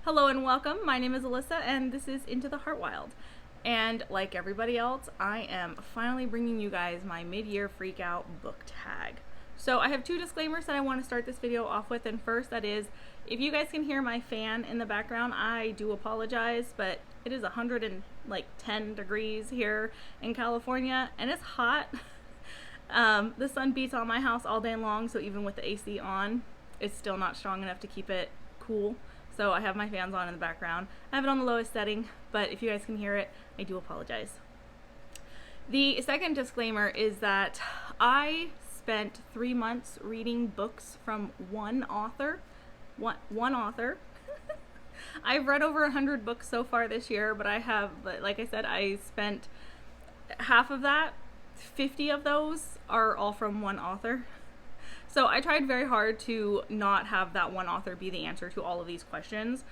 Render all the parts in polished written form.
Hello and welcome. My name is Alyssa and this is Into the Heart Wild. And like everybody else, I am finally bringing you guys my mid-year Freakout book tag. So I have two disclaimers that I want to start this video off with. And first, that is, if you guys can hear my fan in the background, I do apologize, but it is 110 degrees here in California and it's hot. The sun beats on my house all day long, so even with the AC on, it's still not strong enough to keep it cool. So I have my fans on in the background. I have it on the lowest setting, but if you guys can hear it, I do apologize. The second disclaimer is that I spent 3 months reading books from one author. One author. I've read over 100 books so far this year, but like I said, I spent half of that. 50 of those are all from one author. So I tried very hard to not have that one author be the answer to all of these questions,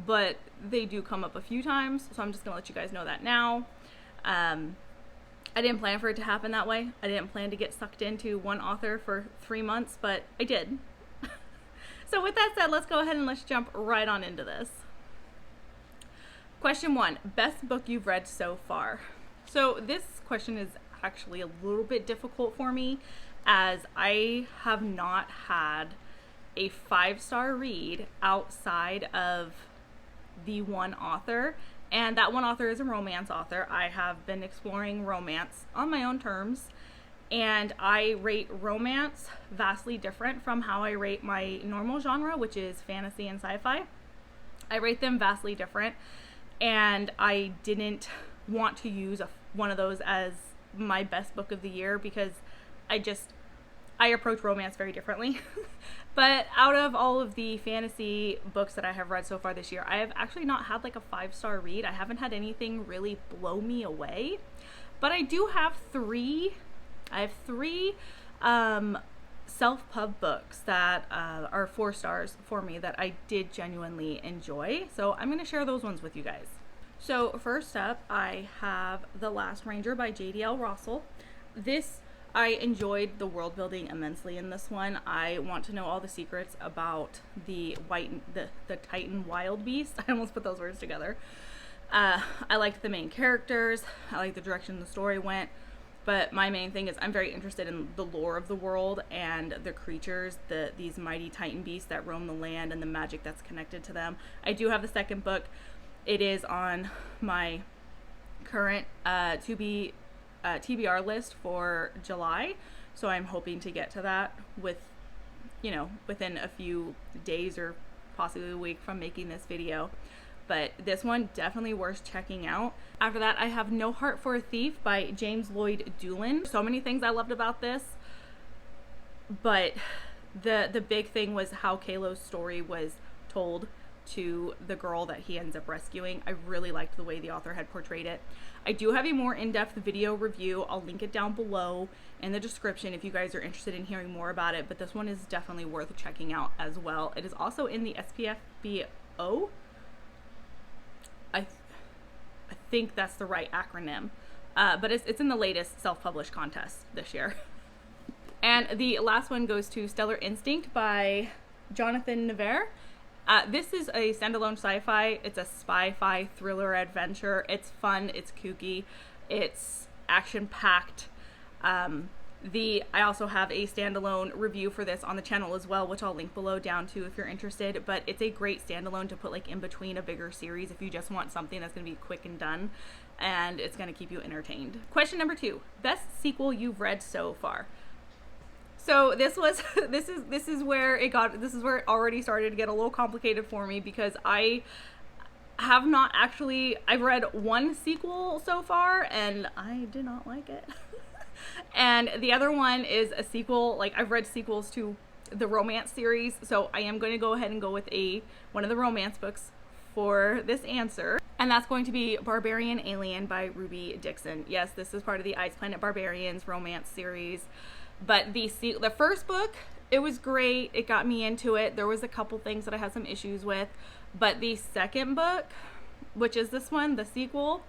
but they do come up a few times, so I'm just gonna let you guys know that now. I didn't plan for it to happen that way. I didn't plan to get sucked into one author for 3 months, but I did. So with that said, let's go ahead and let's jump right on into this. Question 1, best book you've read so far. So this question is actually a little bit difficult for me, as I have not had a 5-star read outside of the one author, and that one author is a romance author. I have been exploring romance on my own terms, and I rate romance vastly different from how I rate my normal genre, which is fantasy and sci-fi. I rate them vastly different, and I didn't want to use one of those as my best book of the year because I approach romance very differently. But out of all of the fantasy books that I have read so far this year, I have actually not had like a 5-star read. I haven't had anything really blow me away. But I do have three self-pub books that are 4 stars for me that I did genuinely enjoy. So I'm going to share those ones with you guys. So first up, I have The Last Ranger by J.D.L. Russell. I enjoyed the world building immensely in this one. I want to know all the secrets about the Titan wild beast. I almost put those words together. I liked the main characters. I liked the direction the story went. But my main thing is I'm very interested in the lore of the world and the creatures, these mighty Titan beasts that roam the land and the magic that's connected to them. I do have the second book. It is on my current TBR list for July, so I'm hoping to get to that within a few days or possibly a week from making this video. But this one definitely worth checking out. After that, I have No Heart for a Thief by James Lloyd Doolin. So many things I loved about this, but the big thing was how Kalo's story was told to the girl that he ends up rescuing. I really liked the way the author had portrayed it. I do have a more in-depth video review. I'll link it down below in the description if you guys are interested in hearing more about it, but this one is definitely worth checking out as well. It is also in the SPFBO. I think that's the right acronym, but it's in the latest self-published contest this year. And the last one goes to Stellar Instinct by Jonathan Navarre. This is a standalone sci-fi. It's a spy-fi thriller adventure. It's fun, it's kooky, it's action-packed. I also have a standalone review for this on the channel as well, which I'll link below down to if you're interested. But it's a great standalone to put like in between a bigger series if you just want something that's going to be quick and done, and it's going to keep you entertained. Question number 2, best sequel you've read so far. So this is where it already started to get a little complicated for me, because I've read one sequel so far and I did not like it. And the other one is a sequel. Like, I've read sequels to the romance series, so I am going to go ahead and go with one of the romance books for this answer, and that's going to be Barbarian Alien by Ruby Dixon. Yes, this is part of the Ice Planet Barbarians romance series. But the first book, it was great. It got me into it. There was a couple things that I had some issues with. But the second book, which is this one, the sequel,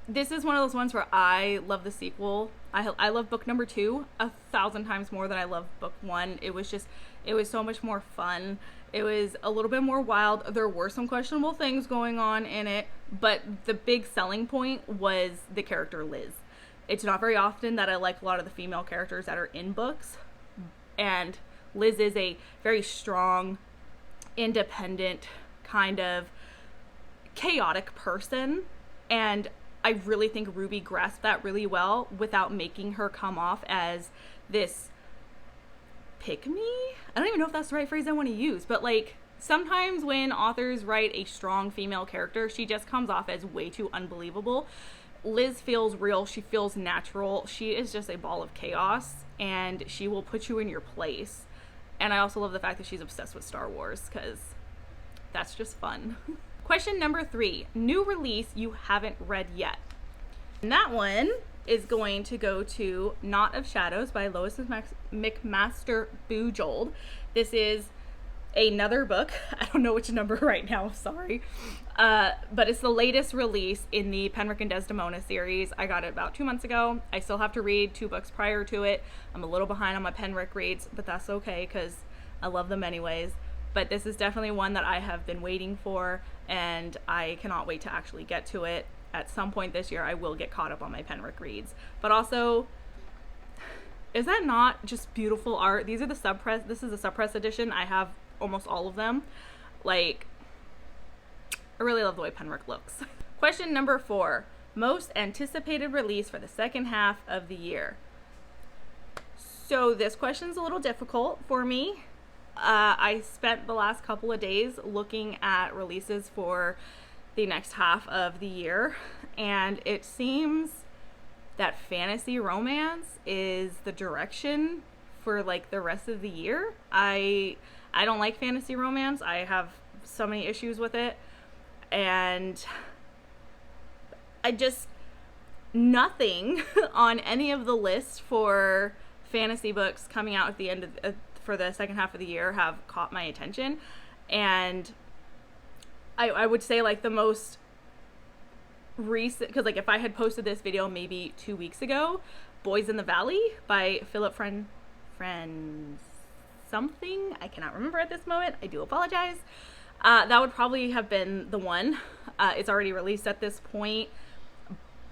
this is one of those ones where I love the sequel. I love book number 2 1,000 times more than I love book 1. It was so much more fun. It was a little bit more wild. There were some questionable things going on in it, but the big selling point was the character Liz. It's not very often that I like a lot of the female characters that are in books, and Liz is a very strong, independent, kind of chaotic person, and I really think Ruby grasped that really well without making her come off as this pick-me? I don't even know if that's the right phrase I want to use, but like sometimes when authors write a strong female character, she just comes off as way too unbelievable. Liz feels real. She feels natural. She is just a ball of chaos, and she will put you in your place. And I also love the fact that she's obsessed with Star Wars, because that's just fun. Question number 3, new release you haven't read yet. And that one is going to go to Knot of Shadows by Lois McMaster Bujold. This is another book. I don't know which number right now, sorry. But it's the latest release in the Penrick and Desdemona series. I got it about 2 months ago. I still have to read 2 books prior to it. I'm a little behind on my Penrick reads, but that's okay because I love them anyways. But this is definitely one that I have been waiting for, and I cannot wait to actually get to it. At some point this year, I will get caught up on my Penrick reads. But also, is that not just beautiful art? These are the subpress. This is a subpress edition. I have almost all of them. Like, I really love the way Penrick looks. Question number 4, most anticipated release for the second half of the year. So this question's a little difficult for me. I spent the last couple of days looking at releases for the next half of the year, and it seems that fantasy romance is the direction for like the rest of the year. I don't like fantasy romance. I have so many issues with it, and nothing on any of the lists for fantasy books coming out at the end of for the second half of the year have caught my attention. And I would say like the most recent, because like if I had posted this video maybe 2 weeks ago, Boys in the Valley by Philip Friend something, I cannot remember at this moment, I do apologize. That would probably have been the one. It's already released at this point,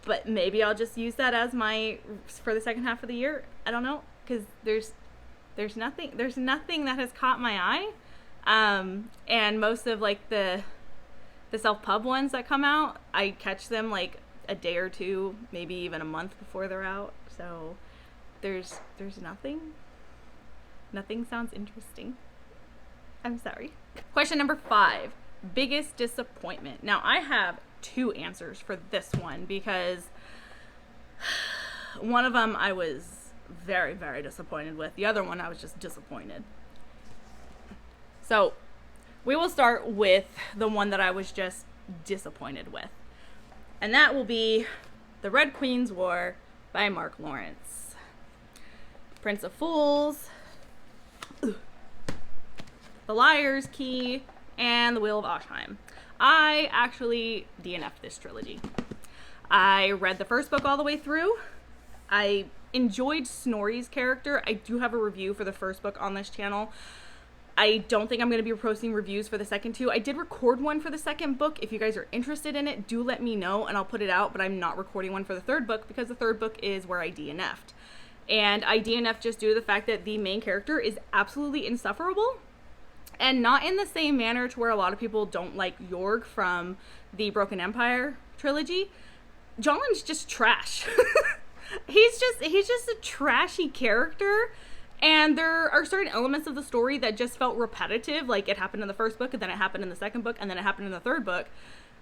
but maybe I'll just use that as my for the second half of the year. I don't know, because there's nothing that has caught my eye. And most of like the self-pub ones that come out, I catch them like a day or two, maybe even a month before they're out. So there's nothing sounds interesting. I'm sorry. Question number 5, biggest disappointment. Now I have 2 answers for this one, because one of them I was very, very disappointed with. The other one I was just disappointed. So we will start with the one that I was just disappointed with. And that will be The Red Queen's War by Mark Lawrence. Prince of Fools, The Liar's Key, and The Wheel of Oshheim. I actually DNF'd this trilogy. I read the first book all the way through. I enjoyed Snorri's character. I do have a review for the first book on this channel. I don't think I'm going to be posting reviews for the second 2. I did record one for the second book. If you guys are interested in it, do let me know and I'll put it out, but I'm not recording one for the third book because the third book is where I DNF'd. And I DNF'd just due to the fact that the main character is absolutely insufferable, and not in the same manner to where a lot of people don't like Jorg from the Broken Empire trilogy. Jolin's just trash. He's just a trashy character. And there are certain elements of the story that just felt repetitive, like it happened in the first book, and then it happened in the second book, and then it happened in the third book.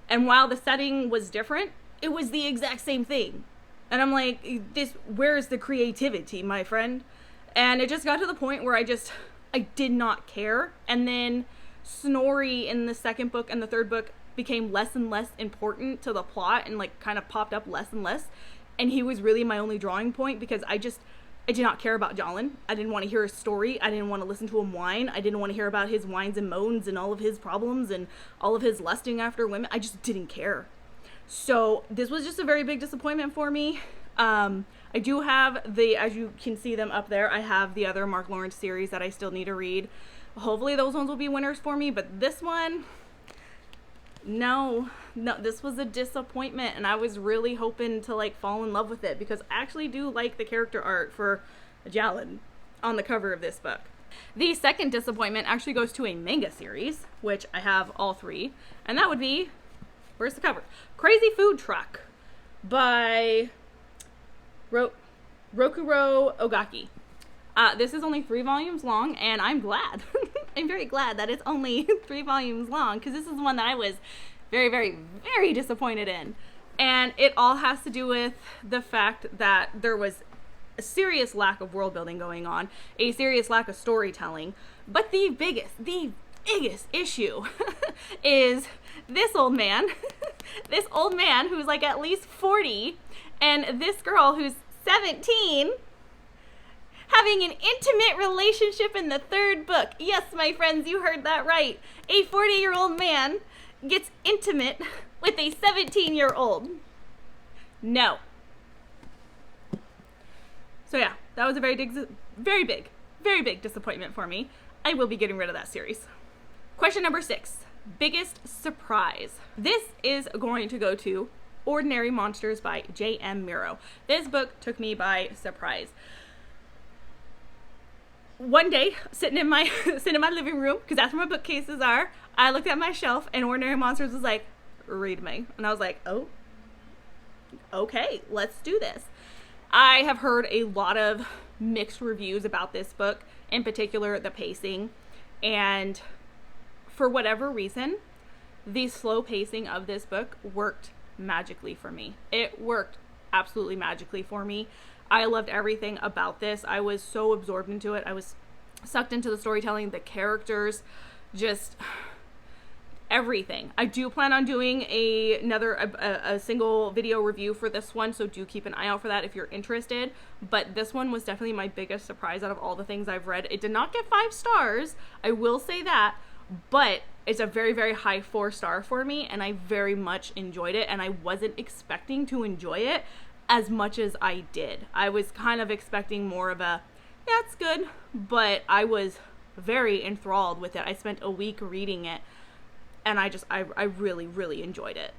And while the setting was different, it was the exact same thing. And I'm like, where's the creativity, my friend? And it just got to the point where I did not care. And then Snorri in the second book and the third book became less and less important to the plot, and like kind of popped up less and less. And he was really my only drawing point, because I did not care about Jolin. I didn't want to hear his story. I didn't want to listen to him whine. I didn't want to hear about his whines and moans and all of his problems and all of his lusting after women. I just didn't care. So this was just a very big disappointment for me. I do have as you can see them up there, I have the other Mark Lawrence series that I still need to read. Hopefully those ones will be winners for me, but this one, no, this was a disappointment, and I was really hoping to like fall in love with it because I actually do like the character art for Jalen on the cover of this book. The second disappointment actually goes to a manga series, which I have all 3, and that would be, where's the cover? Crazy Food Truck by Rokuro Ogaki. This is only 3 volumes long, and I'm glad. I'm very glad that it's only 3 volumes long, because this is one that I was very, very, very disappointed in. And it all has to do with the fact that there was a serious lack of world building going on, a serious lack of storytelling. But the biggest issue is this old man, this old man who's like at least 40, and this girl who's 17 having an intimate relationship in the 3rd book. Yes, my friends, you heard that right. A 40-year-old man gets intimate with a 17-year-old. No. So yeah, that was a very big disappointment for me. I will be getting rid of that series. Question number 6, biggest surprise. This is going to go to Ordinary Monsters by J.M. Miro. This book took me by surprise. One day, sitting in my living room, because that's where my bookcases are, I looked at my shelf and Ordinary Monsters was like, read me. And I was like, oh, okay, let's do this. I have heard a lot of mixed reviews about this book, in particular the pacing, and for whatever reason, the slow pacing of this book worked magically for me. It worked absolutely magically for me. I loved everything about this. I was so absorbed into it. I was sucked into the storytelling, the characters, just everything. I do plan on doing a single video review for this one, so do keep an eye out for that if you're interested. But this one was definitely my biggest surprise out of all the things I've read. It did not get 5 stars, I will say that, but it's a very, very high 4-star for me, and I very much enjoyed it, and I wasn't expecting to enjoy it as much as I did. I was kind of expecting more of a, yeah, it's good, but I was very enthralled with it. I spent a week reading it, and I really, really enjoyed it.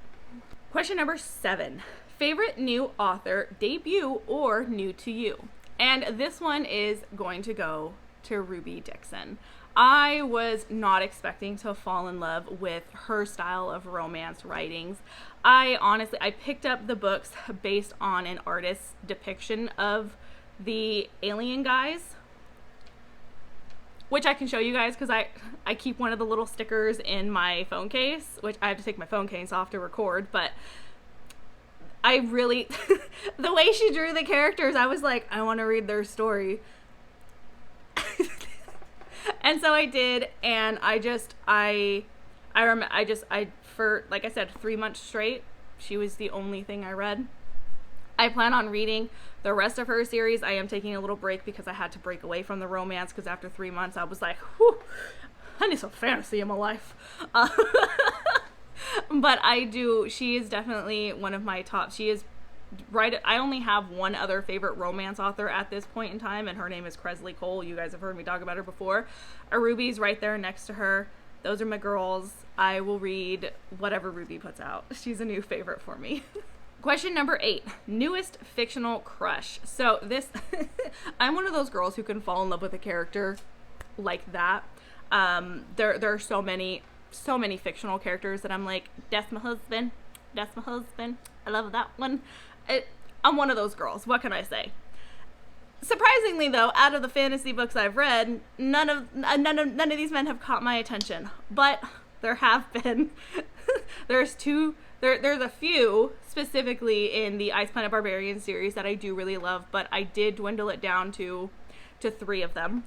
Question number 7, favorite new author, debut, or new to you? And this one is going to go to Ruby Dixon. I was not expecting to fall in love with her style of romance writings. I picked up the books based on an artist's depiction of the alien guys, which I can show you guys because I keep one of the little stickers in my phone case, which I have to take my phone case off to record, but I really, the way she drew the characters, I was like, I want to read their story. And so I did, and for, like I said, 3 months straight, she was the only thing I read. I plan on reading the rest of her series. I am taking a little break because I had to break away from the romance, because after 3 months I was like, whew, I need some fantasy in my life. But she is definitely one of my top. She is right. I only have one other favorite romance author at this point in time, and her name is Kresley Cole. You guys have heard me talk about her before. Ruby's right there next to her. Those are my girls. I will read whatever Ruby puts out. She's a new favorite for me. Question number 8, newest fictional crush. So this, I'm one of those girls who can fall in love with a character like that. There are so many fictional characters that I'm like, that's my husband. That's my husband. I love that one. I'm one of those girls. What can I say? Surprisingly, though, out of the fantasy books I've read, none of these men have caught my attention. But there have been. There's a few specifically in the Ice Planet Barbarian series that I do really love, but I did dwindle it down to 3 of them.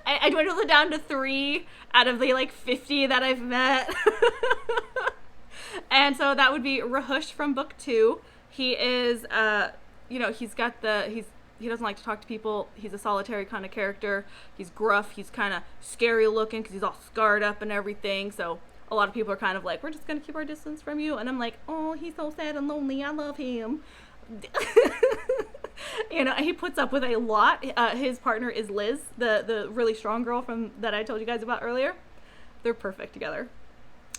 I dwindled it down to 3 out of the like 50 that I've met. And so that would be Rahush from book 2. He is, he doesn't like to talk to people. He's a solitary kind of character. He's gruff. He's kind of scary looking because he's all scarred up and everything. So a lot of people are kind of like, we're just gonna keep our distance from you, and I'm like, oh, he's so sad and lonely, I love him. You know, he puts up with a lot. His partner is Liz, the really strong girl from that I told you guys about earlier. They're perfect together.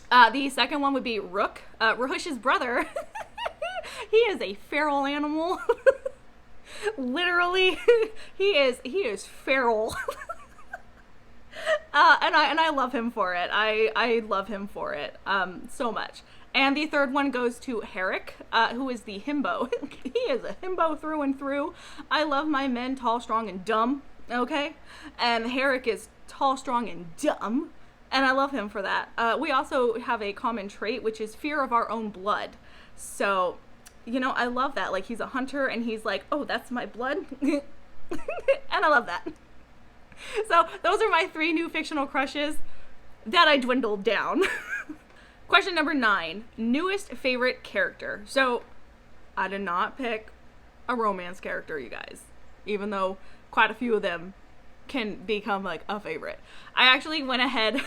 The second one would be Rook, Rahush's brother. He is a feral animal. Literally, he is feral. And I love him for it. I love him for it so much. And the third one goes to Herrick, who is the himbo. He is a himbo through and through. I love my men tall, strong, and dumb, okay? And Herrick is tall, strong, and dumb, and I love him for that. We also have a common trait, which is fear of our own blood. So, you know, I love that. Like, he's a hunter, and he's like, oh, that's my blood? And I love that. So, those are my 3 new fictional crushes that I dwindled down. Question number 9, newest favorite character. So, I did not pick a romance character, you guys, even though quite a few of them can become like a favorite. I actually went ahead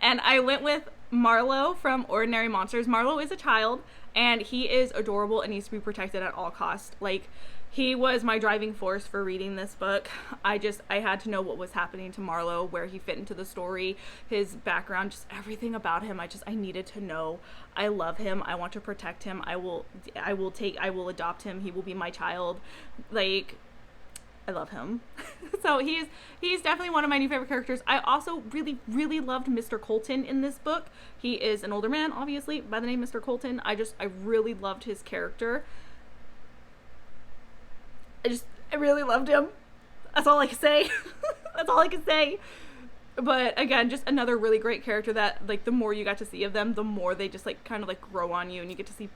and I went with Marlowe from Ordinary Monsters. Marlowe is a child, and he is adorable and needs to be protected at all costs. Like, he was my driving force for reading this book. I had to know what was happening to Marlowe, where he fit into the story, his background, just everything about him. I needed to know. I love him. I want to protect him. I will adopt him. He will be my child. Like, I love him. So he's definitely one of my new favorite characters. I also really, really loved Mr. Colton in this book. He is an older man, obviously, by the name Mr. Colton. I really loved his character. I really loved him. That's all I can say. That's all I can say. But again, just another really great character that, like, the more you got to see of them, the more they just, like, kind of, like, grow on you, and you get to see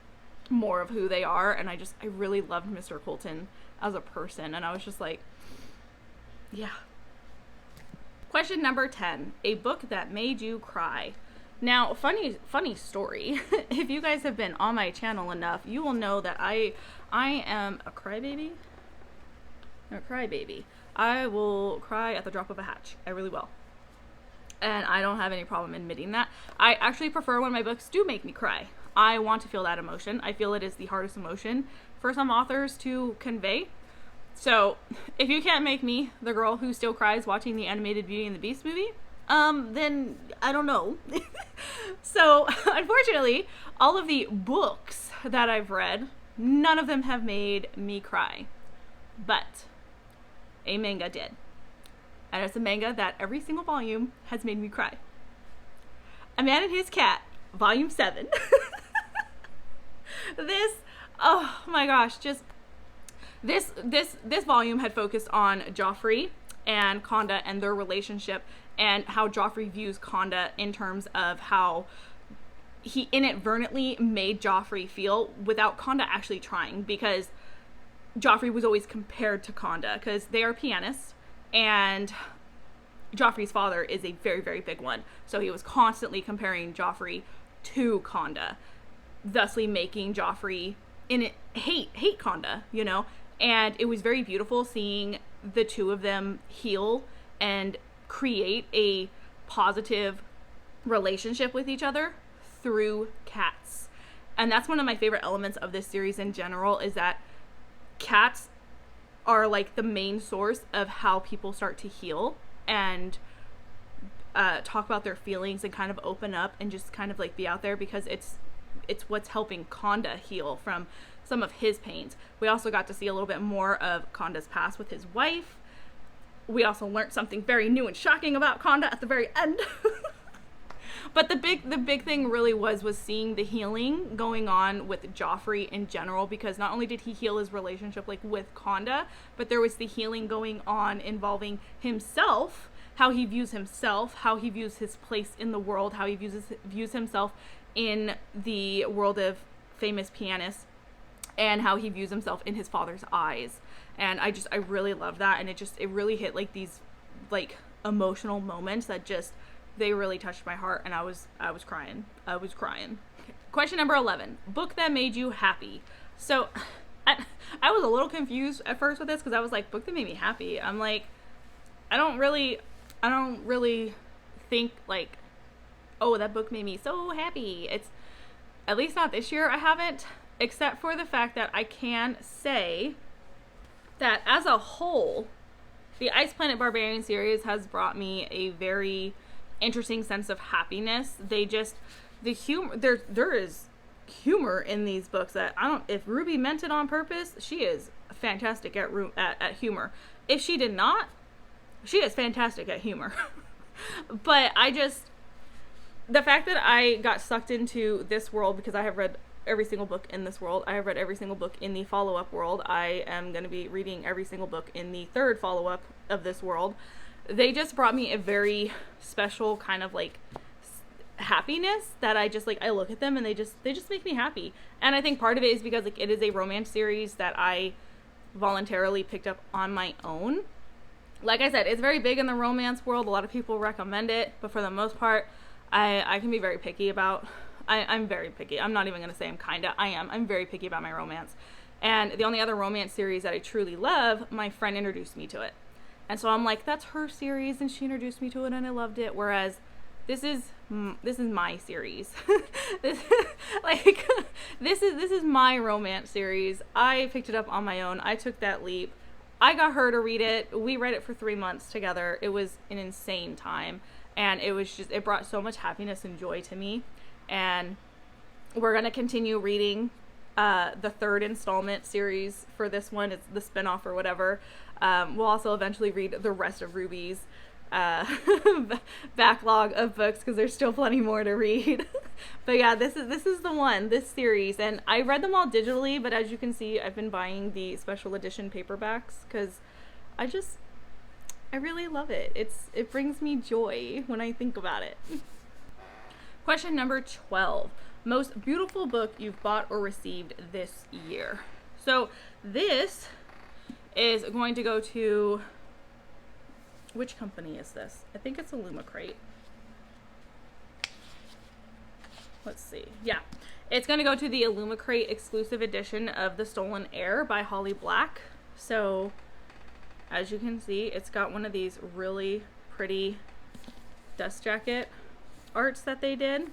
more of who they are. And I really loved Mr. Colton as a person, and I was just like, yeah. Question number 10, a book that made you cry. Now, funny story. If you guys have been on my channel enough, you will know that I am a crybaby. I'm a crybaby. I will cry at the drop of a hatch. I really will. And I don't have any problem admitting that. I actually prefer when my books do make me cry. I want to feel that emotion. I feel it is the hardest emotion for some authors to convey. So, if you can't make me the girl who still cries watching the animated Beauty and the Beast movie, then I don't know. So, unfortunately, all of the books that I've read, none of them have made me cry. But a manga did. And it's a manga that every single volume has made me cry. A Man and His Cat, Volume 7. This, oh my gosh, just this volume had focused on Joffrey and Conda and their relationship, and how Joffrey views Conda in terms of how he inadvertently made Joffrey feel without Conda actually trying, because Joffrey was always compared to Conda because they are pianists, and Joffrey's father is a very, very big one. So he was constantly comparing Joffrey to Conda, thusly making Joffrey hate Conda, you know? And it was very beautiful seeing the two of them heal and create a positive relationship with each other through cats. And that's one of my favorite elements of this series in general, is that cats are like the main source of how people start to heal and talk about their feelings and kind of open up and just kind of like be out there, because it's what's helping Conda heal from some of his pains. We also got to see a little bit more of Conda's past with his wife. We also learned something very new and shocking about Conda at the very end. But the big thing really was seeing the healing going on with Joffrey in general, because not only did he heal his relationship like with Conda, but there was the healing going on involving himself, how he views himself, how he views his place in the world, how he views himself in the world of famous pianists, and how he views himself in his father's eyes. And I really loved that, and it really hit like these like emotional moments that just, they really touched my heart, and I was crying. I was crying. Question number 11, book that made you happy. So I was a little confused at first with this, because I was like, book that made me happy. I'm like, I don't really think like oh, that book made me so happy. It's, at least not this year, I haven't, except for the fact that I can say that as a whole, the Ice Planet Barbarian series has brought me a very interesting sense of happiness. They just, the humor, there is humor in these books that I don't, if Ruby meant it on purpose, she is fantastic at humor. If she did not, she is fantastic at humor. But I just, the fact that I got sucked into this world, because I have read every single book in this world, I have read every single book in the follow-up world, I am going to be reading every single book in the third follow-up of this world, they just brought me a very special kind of like happiness that I just like, I look at them and they just make me happy. And I think part of it is because like it is a romance series that I voluntarily picked up on my own. Like I said, it's very big in the romance world. A lot of people recommend it, but for the most part, I can be very picky about, I'm very picky. I'm not even going to say I'm very picky about my romance. And the only other romance series that I truly love, my friend introduced me to it. And so I'm like, that's her series and she introduced me to it and I loved it. Whereas this is my series. this is my romance series. I picked it up on my own. I took that leap. I got her to read it. We read it for 3 months together. It was an insane time. And it was just, it brought so much happiness and joy to me. And we're going to continue reading the third installment series for this one. It's the spinoff or whatever. We'll also eventually read the rest of Ruby's backlog of books, because there's still plenty more to read. But yeah, this is the one, this series. And I read them all digitally, but as you can see, I've been buying the special edition paperbacks because I really love it. It brings me joy when I think about it. Question number 12. Most beautiful book you've bought or received this year. So this is going to go to, which company is this? I think it's Illumicrate. Let's see. Yeah. It's going to go to the Illumicrate exclusive edition of The Stolen Heir by Holly Black. So as you can see, it's got one of these really pretty dust jacket arts that they did.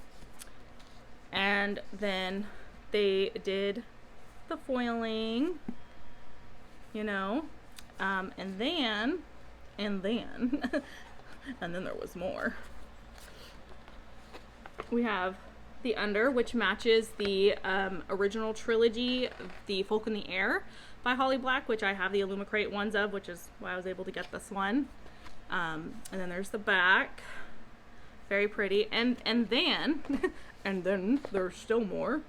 And then they did the foiling, you know, and then and then there was more. We have the under, which matches the original trilogy, The Folk in the Air by Holly Black, which I have the Illumicrate ones of, which is why I was able to get this one. And then there's the back, very pretty, and then and then there's still more.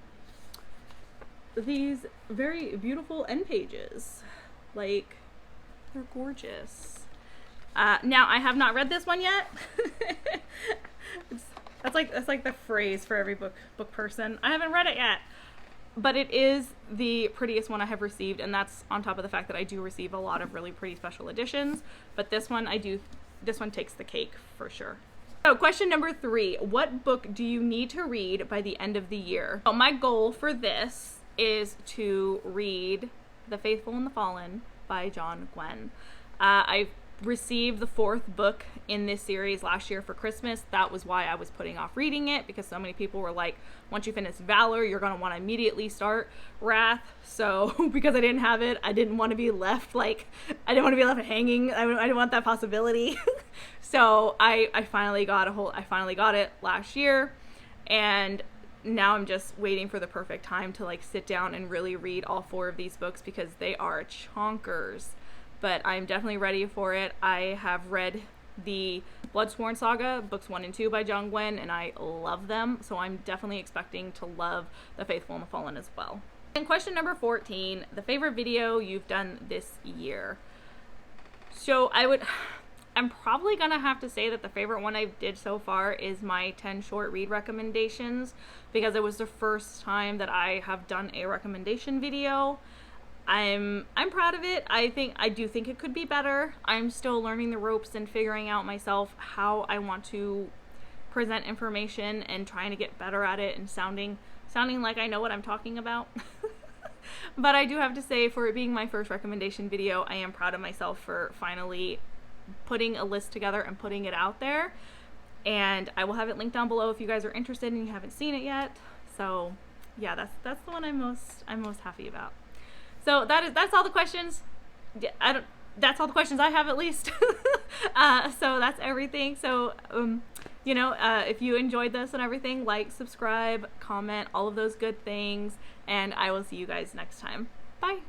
These very beautiful end pages, like, they're gorgeous. Now I have not read this one yet. That's like the phrase for every book person. I haven't read it yet, but it is the prettiest one I have received, and that's on top of the fact that I do receive a lot of really pretty special editions. But this one this one takes the cake for sure. So question number 3, what book do you need to read by the end of the year? So my goal for this is to read The Faithful and the Fallen by John Gwen. I received the 4th book in this series last year for Christmas. That was why I was putting off reading it, because so many people were like, once you finish Valor, you're going to want to immediately start Wrath. So because I didn't have it, I didn't want to be left hanging. I didn't want that possibility. So I finally got it last year, and now I'm just waiting for the perfect time to like sit down and really read all 4 of these books, because they are chonkers. But I'm definitely ready for it. I have read the Bloodsworn Saga, books 1 and 2 by John Gwen, and I love them. So I'm definitely expecting to love The Faithful and the Fallen as well. And question number 14, the favorite video you've done this year. So I'm probably gonna have to say that the favorite one I did so far is my 10 short read recommendations, because it was the first time that I have done a recommendation video. I'm proud of it. I do think it could be better. I'm still learning the ropes and figuring out myself how I want to present information and trying to get better at it and sounding like I know what I'm talking about. But I do have to say, for it being my first recommendation video, I am proud of myself for finally putting a list together and putting it out there. and I will have it linked down below if you guys are interested and you haven't seen it yet. So yeah, that's the one I'm most happy about. So that's all the questions. That's all the questions I have, at least. So that's everything. So if you enjoyed this and everything, like, subscribe, comment, all of those good things, and I will see you guys next time. Bye.